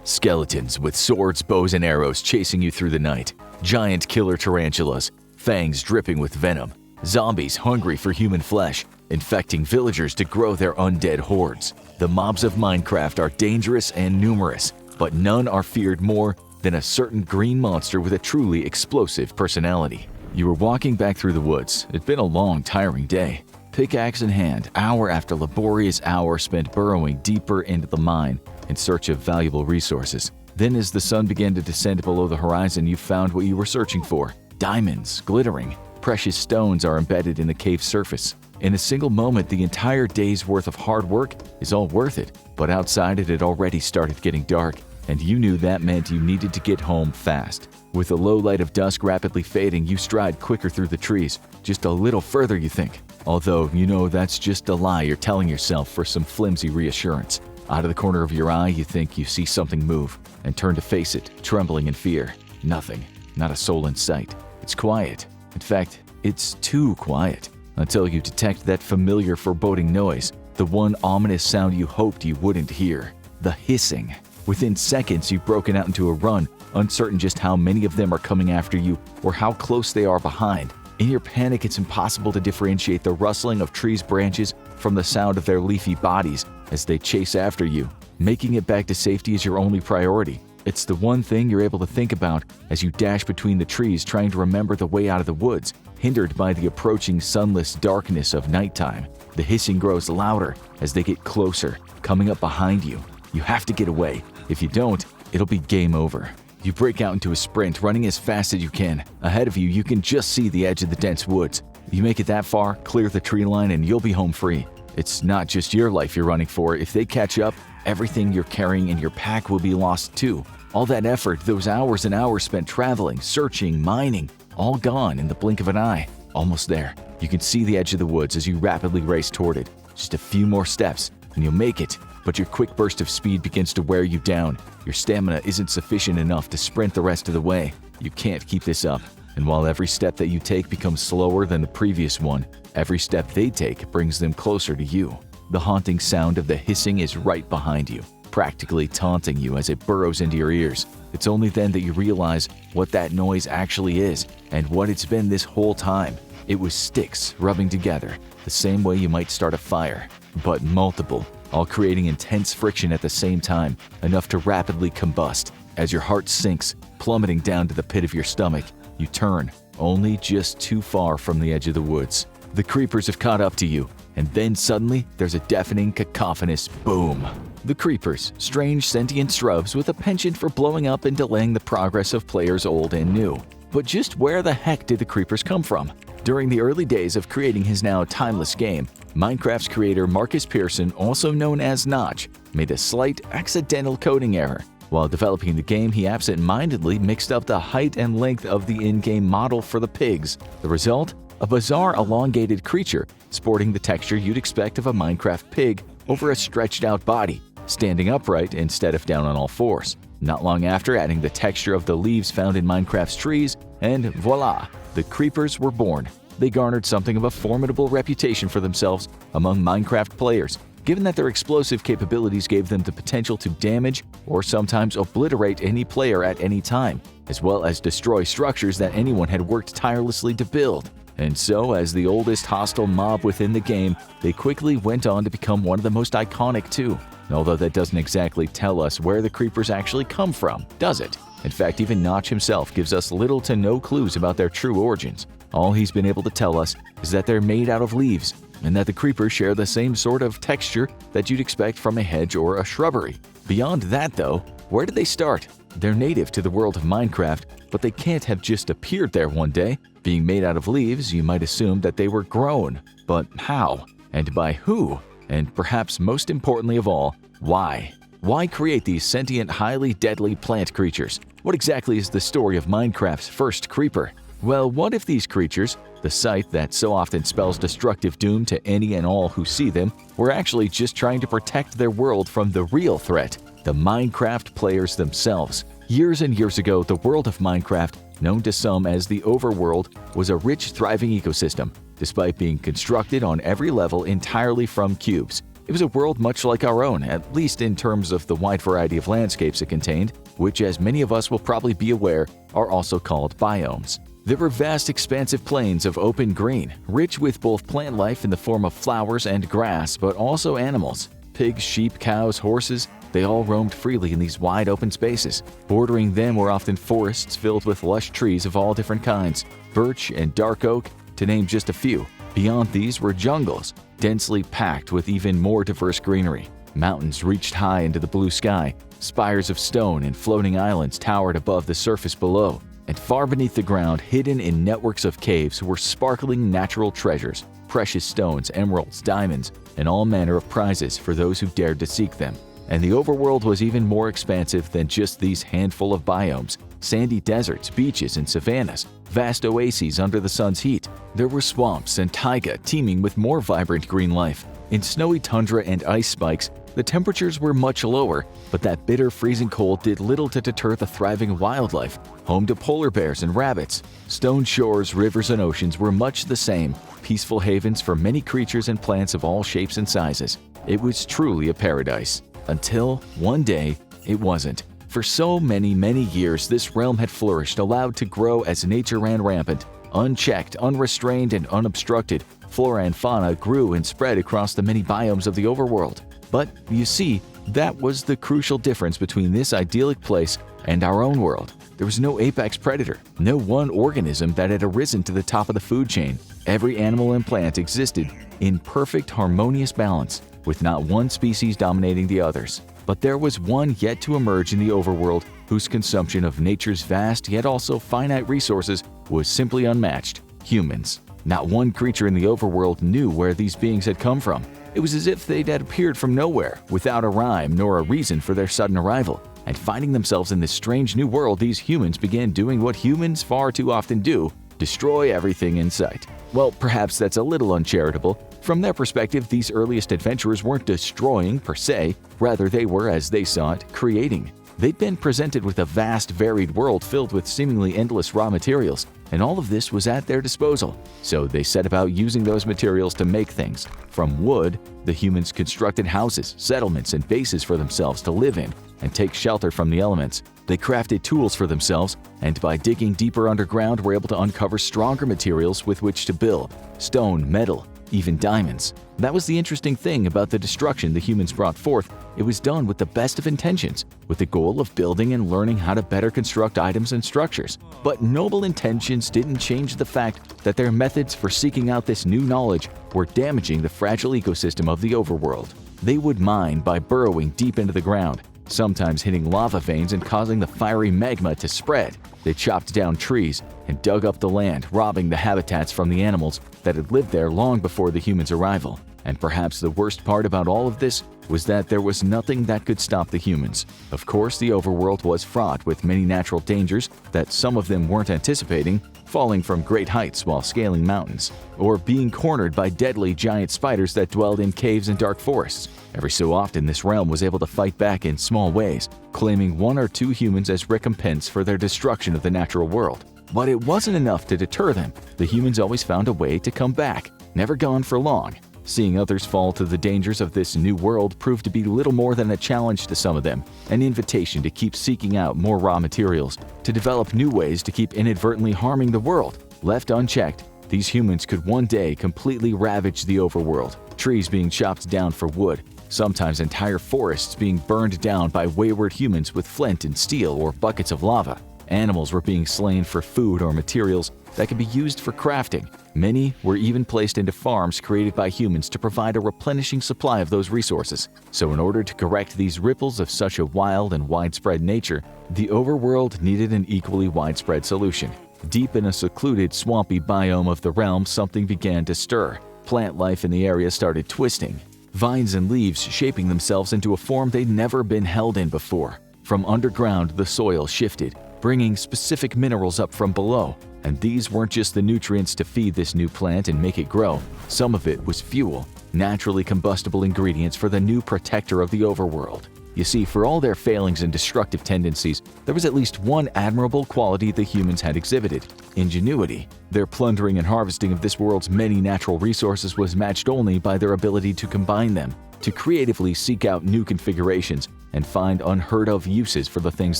Skeletons with swords, bows, and arrows chasing you through the night. Giant killer tarantulas, fangs dripping with venom. Zombies hungry for human flesh, infecting villagers to grow their undead hordes. The mobs of Minecraft are dangerous and numerous, but none are feared more than a certain green monster with a truly explosive personality. You were walking back through the woods. It'd been a long, tiring day. Pickaxe in hand, hour after laborious hour spent burrowing deeper into the mine in search of valuable resources. Then as the sun began to descend below the horizon, you found what you were searching for. Diamonds, glittering. Precious stones are embedded in the cave's surface. In a single moment, the entire day's worth of hard work is all worth it. But outside it had already started getting dark, and you knew that meant you needed to get home fast. With the low light of dusk rapidly fading, you stride quicker through the trees. Just a little further, you think. Although, you know that's just a lie you're telling yourself for some flimsy reassurance. Out of the corner of your eye, you think you see something move, and turn to face it, trembling in fear. Nothing. Not a soul in sight. It's quiet. In fact, it's too quiet. Until you detect that familiar foreboding noise, the one ominous sound you hoped you wouldn't hear. The hissing. Within seconds, you've broken out into a run, uncertain just how many of them are coming after you or how close they are behind. In your panic, it's impossible to differentiate the rustling of trees' branches from the sound of their leafy bodies as they chase after you. Making it back to safety is your only priority. It's the one thing you're able to think about as you dash between the trees trying to remember the way out of the woods, hindered by the approaching sunless darkness of nighttime. The hissing grows louder as they get closer, coming up behind you. You have to get away. If you don't, it'll be game over. You break out into a sprint, running as fast as you can. Ahead of you, you can just see the edge of the dense woods. You make it that far, clear the tree line, and you'll be home free. It's not just your life you're running for. If they catch up, everything you're carrying in your pack will be lost too. All that effort, those hours and hours spent traveling, searching, mining, all gone in the blink of an eye. Almost there. You can see the edge of the woods as you rapidly race toward it. Just a few more steps, and you'll make it. But your quick burst of speed begins to wear you down. Your stamina isn't sufficient enough to sprint the rest of the way. You can't keep this up. And while every step that you take becomes slower than the previous one, every step they take brings them closer to you. The haunting sound of the hissing is right behind you, practically taunting you as it burrows into your ears. It's only then that you realize what that noise actually is and what it's been this whole time. It was sticks rubbing together, the same way you might start a fire, but multiple, all creating intense friction at the same time, enough to rapidly combust. As your heart sinks, plummeting down to the pit of your stomach, you turn, only just too far from the edge of the woods. The creepers have caught up to you, and then suddenly there's a deafening, cacophonous boom. The creepers, strange sentient shrubs with a penchant for blowing up and delaying the progress of players old and new. But just where the heck did the creepers come from? During the early days of creating his now timeless game, Minecraft's creator Marcus Pearson, also known as Notch, made a slight accidental coding error. While developing the game, he absent-mindedly mixed up the height and length of the in-game model for the pigs. The result? A bizarre elongated creature sporting the texture you'd expect of a Minecraft pig over a stretched-out body, standing upright instead of down on all fours. Not long after, adding the texture of the leaves found in Minecraft's trees, and voila, the creepers were born. They garnered something of a formidable reputation for themselves among Minecraft players, given that their explosive capabilities gave them the potential to damage or sometimes obliterate any player at any time, as well as destroy structures that anyone had worked tirelessly to build. And so, as the oldest hostile mob within the game, they quickly went on to become one of the most iconic too. Although that doesn't exactly tell us where the creepers actually come from, does it? In fact, even Notch himself gives us little to no clues about their true origins. All he's been able to tell us is that they're made out of leaves, and that the creepers share the same sort of texture that you'd expect from a hedge or a shrubbery. Beyond that though, where did they start? They're native to the world of Minecraft, but they can't have just appeared there one day. Being made out of leaves, you might assume that they were grown. But how? And by who? And perhaps most importantly of all, why? Why create these sentient, highly deadly plant creatures? What exactly is the story of Minecraft's first creeper? Well, what if these creatures, the sight that so often spells destructive doom to any and all who see them, were actually just trying to protect their world from the real threat, the Minecraft players themselves? Years and years ago, the world of Minecraft, known to some as the Overworld, was a rich, thriving ecosystem. Despite being constructed on every level entirely from cubes, It was a world much like our own, at least in terms of the wide variety of landscapes it contained, which, as many of us will probably be aware, are also called biomes. There were vast expansive plains of open green, rich with both plant life in the form of flowers and grass, but also animals. Pigs, sheep, cows, horses, they all roamed freely in these wide open spaces. Bordering them were often forests filled with lush trees of all different kinds, birch and dark oak, to name just a few. Beyond these were jungles, densely packed with even more diverse greenery. Mountains reached high into the blue sky, spires of stone and floating islands towered above the surface below. And far beneath the ground, hidden in networks of caves, were sparkling natural treasures, precious stones, emeralds, diamonds, and all manner of prizes for those who dared to seek them. And the overworld was even more expansive than just these handful of biomes. Sandy deserts, beaches, and savannas, vast oases under the sun's heat. There were swamps and taiga teeming with more vibrant green life. In snowy tundra and ice spikes, the temperatures were much lower, but that bitter freezing cold did little to deter the thriving wildlife, home to polar bears and rabbits. Stone shores, rivers, and oceans were much the same, peaceful havens for many creatures and plants of all shapes and sizes. It was truly a paradise. Until, one day, it wasn't. For so many years, this realm had flourished, allowed to grow as nature ran rampant. Unchecked, unrestrained, and unobstructed, flora and fauna grew and spread across the many biomes of the overworld. But, you see, that was the crucial difference between this idyllic place and our own world. There was no apex predator, no one organism that had arisen to the top of the food chain. Every animal and plant existed in perfect harmonious balance, with not one species dominating the others. But there was one yet to emerge in the overworld whose consumption of nature's vast yet also finite resources was simply unmatched: humans. Not one creature in the overworld knew where these beings had come from. It was as if they'd appeared from nowhere, without a rhyme nor a reason for their sudden arrival. And finding themselves in this strange new world, these humans began doing what humans far too often do: destroy everything in sight. Well, perhaps that's a little uncharitable. From their perspective, these earliest adventurers weren't destroying per se, rather they were, as they saw it, creating. They'd been presented with a vast, varied world filled with seemingly endless raw materials, and all of this was at their disposal. So they set about using those materials to make things. From wood, the humans constructed houses, settlements, and bases for themselves to live in and take shelter from the elements. They crafted tools for themselves, and by digging deeper underground were able to uncover stronger materials with which to build: stone, metal, even diamonds. That was the interesting thing about the destruction the humans brought forth. It was done with the best of intentions, with the goal of building and learning how to better construct items and structures. But noble intentions didn't change the fact that their methods for seeking out this new knowledge were damaging the fragile ecosystem of the overworld. They would mine by burrowing deep into the ground, sometimes hitting lava veins and causing the fiery magma to spread. They chopped down trees and dug up the land, robbing the habitats from the animals that had lived there long before the humans' arrival. And perhaps the worst part about all of this was that there was nothing that could stop the humans. Of course, the overworld was fraught with many natural dangers that some of them weren't anticipating: falling from great heights while scaling mountains, or being cornered by deadly giant spiders that dwelled in caves and dark forests. Every so often, this realm was able to fight back in small ways, claiming one or two humans as recompense for their destruction of the natural world. But it wasn't enough to deter them. The humans always found a way to come back, never gone for long. Seeing others fall to the dangers of this new world proved to be little more than a challenge to some of them, an invitation to keep seeking out more raw materials, to develop new ways to keep inadvertently harming the world. Left unchecked, these humans could one day completely ravage the overworld, trees being chopped down for wood, sometimes entire forests being burned down by wayward humans with flint and steel or buckets of lava. Animals were being slain for food or materials that could be used for crafting. Many were even placed into farms created by humans to provide a replenishing supply of those resources. So in order to correct these ripples of such a wild and widespread nature, the overworld needed an equally widespread solution. Deep in a secluded, swampy biome of the realm, something began to stir. Plant life in the area started twisting, vines and leaves shaping themselves into a form they'd never been held in before. From underground, the soil shifted, bringing specific minerals up from below. And these weren't just the nutrients to feed this new plant and make it grow. Some of it was fuel, naturally combustible ingredients for the new protector of the overworld. You see, for all their failings and destructive tendencies, there was at least one admirable quality the humans had exhibited: ingenuity. Their plundering and harvesting of this world's many natural resources was matched only by their ability to combine them, to creatively seek out new configurations and find unheard-of uses for the things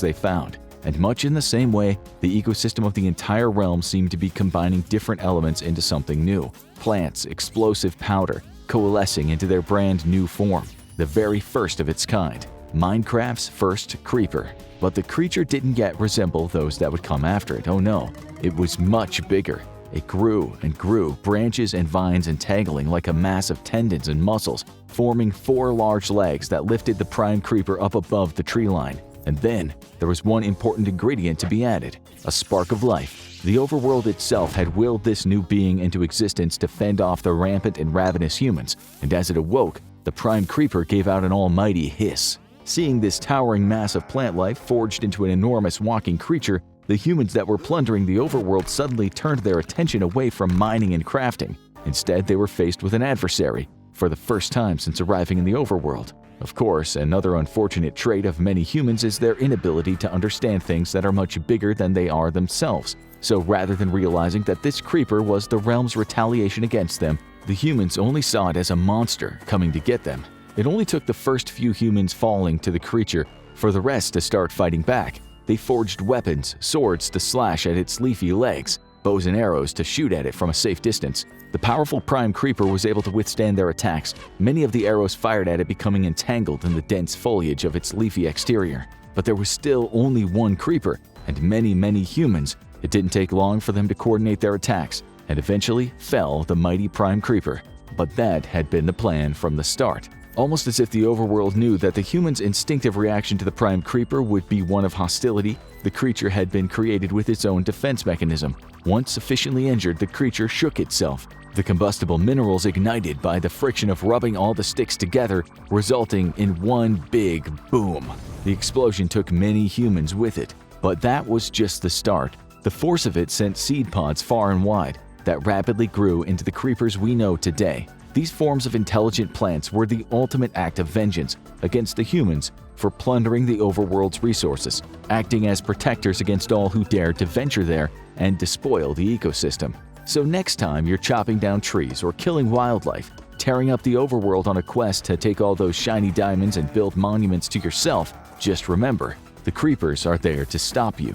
they found. And much in the same way, the ecosystem of the entire realm seemed to be combining different elements into something new. Plants, explosive powder, coalescing into their brand new form, the very first of its kind. Minecraft's first creeper. But the creature didn't yet resemble those that would come after it, oh no. It was much bigger. It grew and grew, branches and vines entangling like a mass of tendons and muscles, forming 4 large legs that lifted the prime creeper up above the tree line. And then, there was one important ingredient to be added: a spark of life. The overworld itself had willed this new being into existence to fend off the rampant and ravenous humans, and as it awoke, the prime creeper gave out an almighty hiss. Seeing this towering mass of plant life forged into an enormous walking creature, the humans that were plundering the overworld suddenly turned their attention away from mining and crafting. Instead, they were faced with an adversary, for the first time since arriving in the overworld. Of course, another unfortunate trait of many humans is their inability to understand things that are much bigger than they are themselves. So rather than realizing that this creeper was the realm's retaliation against them, the humans only saw it as a monster coming to get them. It only took the first few humans falling to the creature for the rest to start fighting back. They forged weapons, swords to slash at its leafy legs, bows and arrows to shoot at it from a safe distance. The powerful prime creeper was able to withstand their attacks, many of the arrows fired at it becoming entangled in the dense foliage of its leafy exterior. But there was still only one creeper, and many humans. It didn't take long for them to coordinate their attacks, and eventually fell the mighty prime creeper. But that had been the plan from the start. Almost as if the overworld knew that the humans' instinctive reaction to the prime creeper would be one of hostility, the creature had been created with its own defense mechanism. Once sufficiently injured, the creature shook itself. The combustible minerals ignited by the friction of rubbing all the sticks together, resulting in one big boom. The explosion took many humans with it, but that was just the start. The force of it sent seed pods far and wide that rapidly grew into the creepers we know today. These forms of intelligent plants were the ultimate act of vengeance against the humans for plundering the overworld's resources, acting as protectors against all who dared to venture there and despoil the ecosystem. So next time you're chopping down trees or killing wildlife, tearing up the overworld on a quest to take all those shiny diamonds and build monuments to yourself, just remember, the creepers are there to stop you.